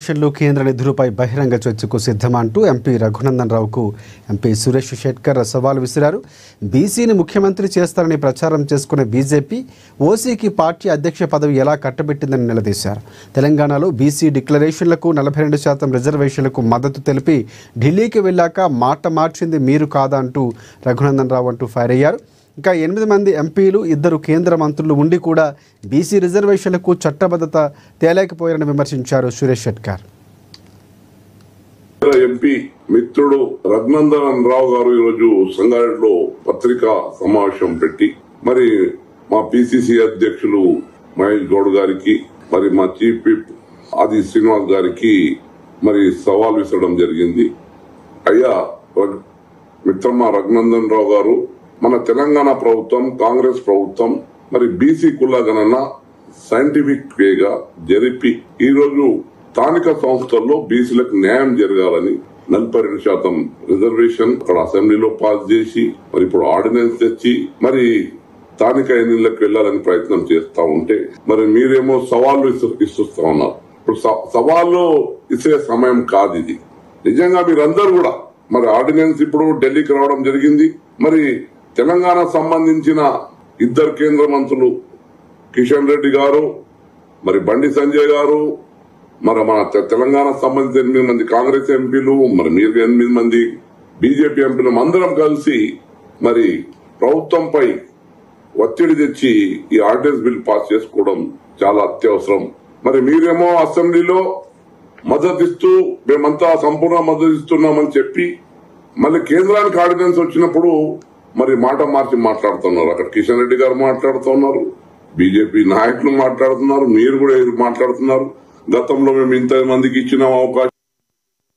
డిక్లరేషన్లు కేంద్ర నిధులపై బహిరంగ చర్చకు సిద్ధమంటూ ఎంపీ రఘునందన్ రావుకు ఎంపీ సురేష్ షెట్కర్ సవాల్ విసిరారు. బీసీని ముఖ్యమంత్రి చేస్తారని ప్రచారం చేసుకునే బీజేపీ ఓసీకి పార్టీ అధ్యక్ష పదవి ఎలా కట్టబెట్టిందని నిలదీశారు. తెలంగాణలో బీసీ డిక్లరేషన్లకు 42% రిజర్వేషన్లకు మద్దతు తెలిపి ఢిల్లీకి వెళ్ళాక మాట మార్చింది మీరు కాదా అంటూ రఘునందన్ రావు అంటూ ఫైర్ అయ్యారు. ఇంకా 8 మంది ఎంపీలు 2 కేంద్ర మంత్రులు ఉండి కూడా బీసీ రిజర్వేషన్లకు చట్టబద్ధత తేలేకపోయారని విమర్శించారు సురేష్ షెట్కర్. ఎంపీ మిత్రుడు రఘునందన్ రావు గారు ఈరోజు సంగారెడ్డిలో పత్రికా సమావేశం పెట్టి మరి మా పిసిసి అధ్యక్షులు మహేష్ గౌడ్ గారికి మరి మా చీఫ్ విప్ ఆది శ్రీనివాస్ గారికి మరి సవాల్ విసరడం జరిగింది. అయ్యా మిత్రమా రఘునందన్ రావు గారు, మన తెలంగాణ ప్రభుత్వం కాంగ్రెస్ ప్రభుత్వం మరి బీసీ కుల గణన సైంటిఫిక్ వేగా జరిపి ఈ రోజు స్థానిక సంస్థల్లో బీసీలకు న్యాయం జరగాలని 42% రిజర్వేషన్ అక్కడ అసెంబ్లీలో పాస్ చేసి మరి ఇప్పుడు ఆర్డినెన్స్ తెచ్చి మరి స్థానిక ఎన్నికలకు వెళ్లాలని ప్రయత్నం చేస్తా ఉంటే మరి మీరేమో సవాళ్లు ఇస్తుస్తా ఉన్నారు. ఇప్పుడు సవాళ్లు ఇచ్చే సమయం కాదు ఇది. నిజంగా మీరందరూ కూడా మరి ఆర్డినెన్స్ ఇప్పుడు ఢిల్లీకి రావడం జరిగింది. మరి తెలంగాణ సంబంధించిన 2 కేంద్ర మంత్రులు కిషన్ రెడ్డి గారు మరి బండి సంజయ్ గారు మరి మన తెలంగాణ సంబంధించిన 8 మంది కాంగ్రెస్ ఎంపీలు మరి మీరు 8 మంది బీజేపీ ఎంపీలు అందరం కలిసి మరి ప్రభుత్వంపై ఒత్తిడి తెచ్చి ఈ ఆర్డినెన్స్ బిల్ పాస్ చేసుకోవడం చాలా అత్యవసరం. మరి మీరేమో అసెంబ్లీలో మద్దతిస్తూ మేమంతా సంపూర్ణ మద్దతు ఇస్తున్నామని చెప్పి మళ్ళీ కేంద్రానికి ఆర్డినెన్స్ వచ్చినప్పుడు మరి మాట మార్చి మాట్లాడుతున్నారు. అక్కడ కిషన్ రెడ్డి గారు మాట్లాడుతున్నారు, బీజేపీ నాయకులు మాట్లాడుతున్నారు, మీరు కూడా మాట్లాడుతున్నారు. గతంలో మేము ఇంత మందికి ఇచ్చిన అవకాశం